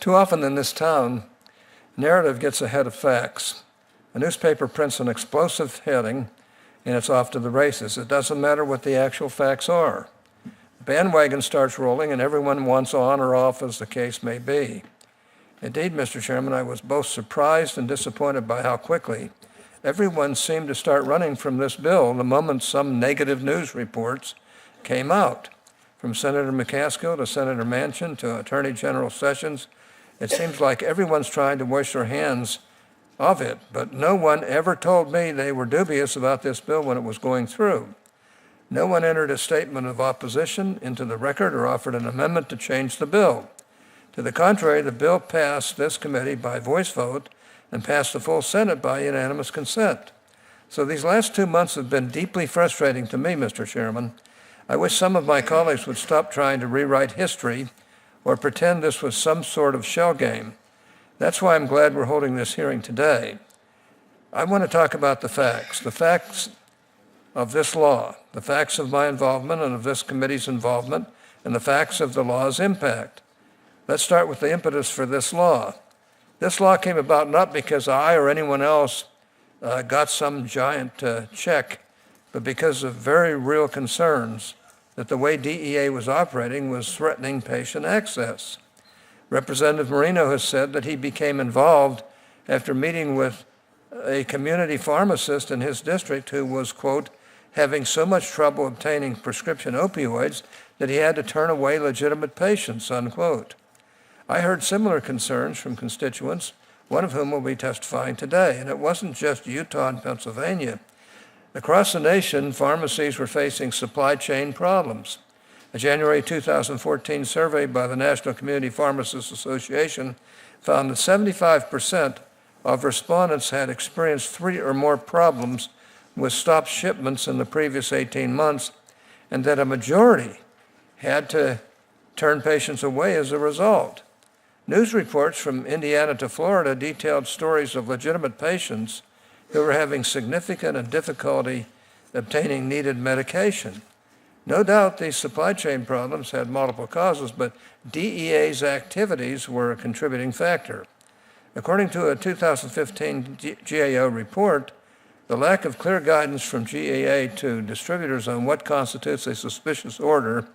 Too often in this town, narrative gets ahead of facts. A newspaper prints an explosive heading, and it's off to the races. It doesn't matter what the actual facts are. The bandwagon starts rolling, and everyone wants on or off, as the case may be. Indeed, Mr. Chairman, I was both surprised and disappointed by how quickly everyone seemed to start running from this bill the moment some negative news reports came out. From Senator McCaskill to Senator Manchin to Attorney General Sessions, it seems like everyone's trying to wash their hands of it, but no one ever told me they were dubious about this bill when it was going through. No one entered a statement of opposition into the record or offered an amendment to change the bill. To the contrary, the bill passed this committee by voice vote and passed the full Senate by unanimous consent. So these last 2 months have been deeply frustrating to me, Mr. Chairman. I wish some of my colleagues would stop trying to rewrite history or pretend this was some sort of shell game. That's why I'm glad we're holding this hearing today. I want to talk about the facts of this law, the facts of my involvement and of this committee's involvement, and the facts of the law's impact. Let's start with the impetus for this law. This law came about not because I or anyone else got some giant check, but because of very real concerns that the way DEA was operating was threatening patient access. Representative Marino has said that he became involved after meeting with a community pharmacist in his district who was, quote, having so much trouble obtaining prescription opioids that he had to turn away legitimate patients, unquote. I heard similar concerns from constituents, one of whom will be testifying today, and it wasn't just Utah and Pennsylvania. Across the nation, pharmacies were facing supply chain problems. A January 2014 survey by the National Community Pharmacists Association found that 75% of respondents had experienced 3 or more problems with stopped shipments in the previous 18 months, and that a majority had to turn patients away as a result. News reports from Indiana to Florida detailed stories of legitimate patients who were having significant and difficulty obtaining needed medication. No doubt these supply chain problems had multiple causes, but DEA's activities were a contributing factor. According to a 2015 GAO report, the lack of clear guidance from GAA to distributors on what constitutes a suspicious order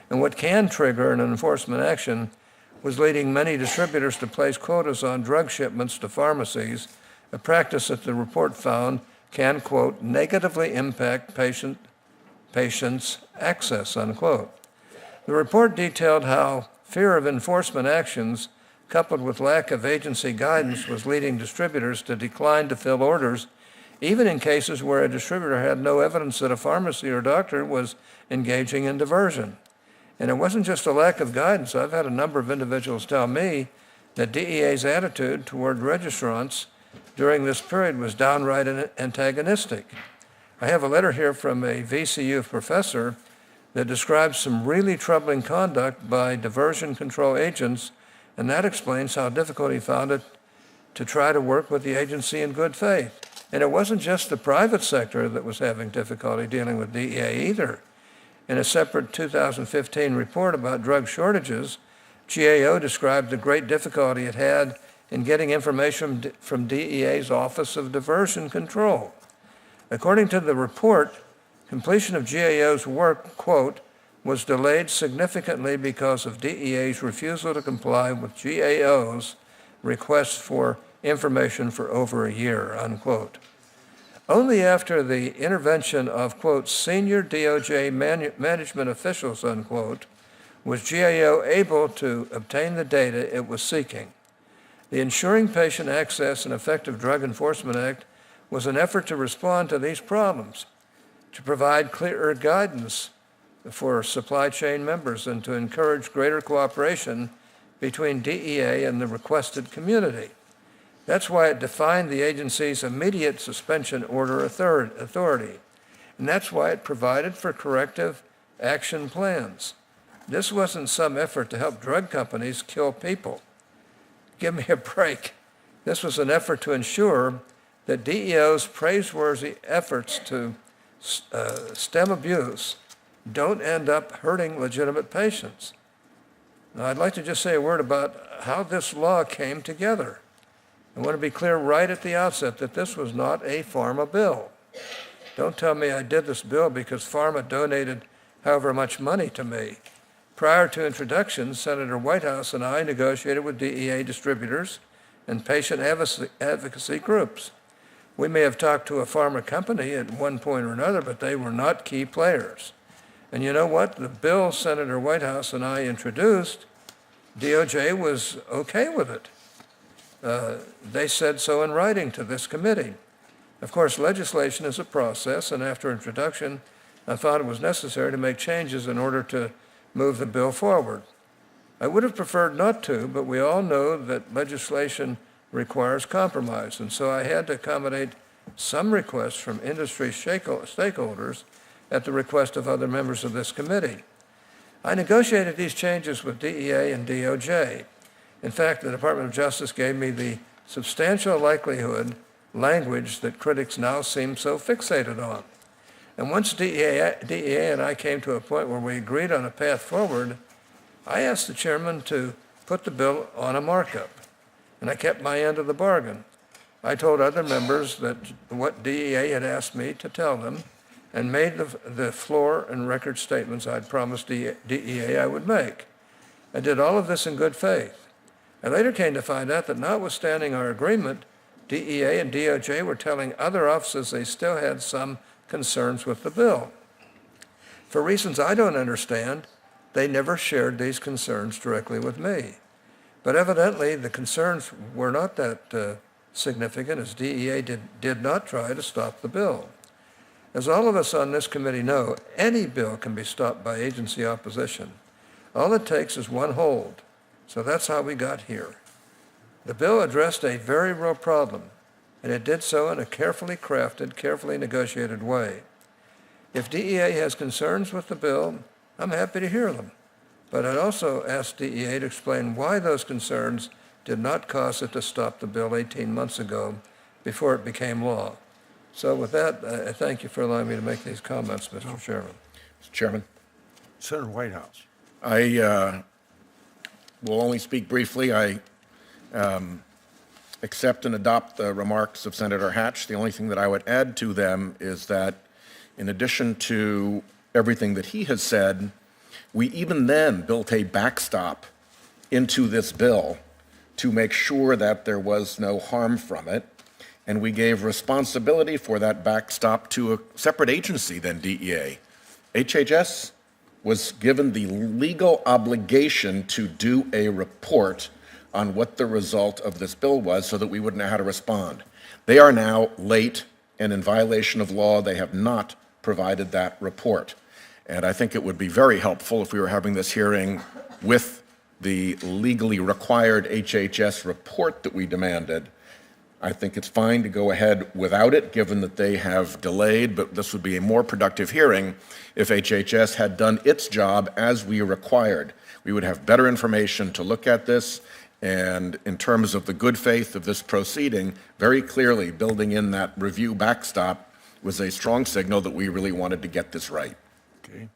and what can trigger an enforcement action was leading many distributors to place quotas on drug shipments to pharmacies, a practice that the report found can, quote, negatively impact patients' access, unquote. The report detailed how fear of enforcement actions, coupled with lack of agency guidance, was leading distributors to decline to fill orders, even in cases where a distributor had no evidence that a pharmacy or doctor was engaging in diversion. And it wasn't just a lack of guidance. I've had a number of individuals tell me that DEA's attitude toward registrants during this period was downright antagonistic. I have a letter here from a VCU professor that describes some really troubling conduct by diversion control agents, and that explains how difficult he found it to try to work with the agency in good faith. And it wasn't just the private sector that was having difficulty dealing with DEA either. In a separate 2015 report about drug shortages, GAO described the great difficulty it had in getting information from DEA's Office of Diversion Control. According to the report, completion of GAO's work, quote, was delayed significantly because of DEA's refusal to comply with GAO's request for information for over a year, unquote. Only after the intervention of, quote, senior DOJ management officials, unquote, was GAO able to obtain the data it was seeking. The Ensuring Patient Access and Effective Drug Enforcement Act was an effort to respond to these problems, to provide clearer guidance for supply chain members, and to encourage greater cooperation between DEA and the requested community. That's why it defined the agency's immediate suspension order authority, and that's why it provided for corrective action plans. This wasn't some effort to help drug companies kill people. Give me a break. This was an effort to ensure that DEO's praiseworthy efforts to stem abuse don't end up hurting legitimate patients. Now, I'd like to just say a word about how this law came together. I want to be clear right at the outset that this was not a pharma bill. Don't tell me I did this bill because pharma donated however much money to me. Prior to introduction, Senator Whitehouse and I negotiated with DEA distributors and patient advocacy groups. We may have talked to a pharma company at one point or another, but they were not key players. And you know what? The bill Senator Whitehouse and I introduced, DOJ was okay with it. They said so in writing to this committee. Of course, legislation is a process, and after introduction, I thought it was necessary to make changes in order to move the bill forward. I would have preferred not to, but we all know that legislation requires compromise, and so I had to accommodate some requests from industry stakeholders at the request of other members of this committee. I negotiated these changes with DEA and DOJ. In fact, the Department of Justice gave me the substantial likelihood language that critics now seem so fixated on. And once DEA and I came to a point where we agreed on a path forward, I asked the chairman to put the bill on a markup, and I kept my end of the bargain. I told other members that what DEA had asked me to tell them, and made the floor and record statements I'd promised DEA I would make. I did all of this in good faith. I later came to find out that notwithstanding our agreement, DEA and DOJ were telling other offices they still had some concerns with the bill. For reasons I don't understand, they never shared these concerns directly with me. But evidently, the concerns were not that significant, as DEA did not try to stop the bill. As all of us on this committee know, any bill can be stopped by agency opposition. All it takes is one hold. So that's how we got here. The bill addressed a very real problem, and it did so in a carefully crafted, carefully negotiated way. If DEA has concerns with the bill, I'm happy to hear them. But I'd also ask DEA to explain why those concerns did not cause it to stop the bill 18 months ago before it became law. So with that, I thank you for allowing me to make these comments, Mr. Chairman. Mr. Chairman, Senator Whitehouse. I will only speak briefly. I accept and adopt the remarks of Senator Hatch. The only thing that I would add to them is that in addition to everything that he has said, we even then built a backstop into this bill to make sure that there was no harm from it. And we gave responsibility for that backstop to a separate agency than DEA. HHS was given the legal obligation to do a report on what the result of this bill was so that we would know how to respond. They are now late and in violation of law. They have not provided that report. And I think it would be very helpful if we were having this hearing with the legally required HHS report that we demanded. I think it's fine to go ahead without it, given that they have delayed, but this would be a more productive hearing if HHS had done its job as we required. We would have better information to look at this, and in terms of the good faith of this proceeding, very clearly building in that review backstop was a strong signal that we really wanted to get this right. Okay.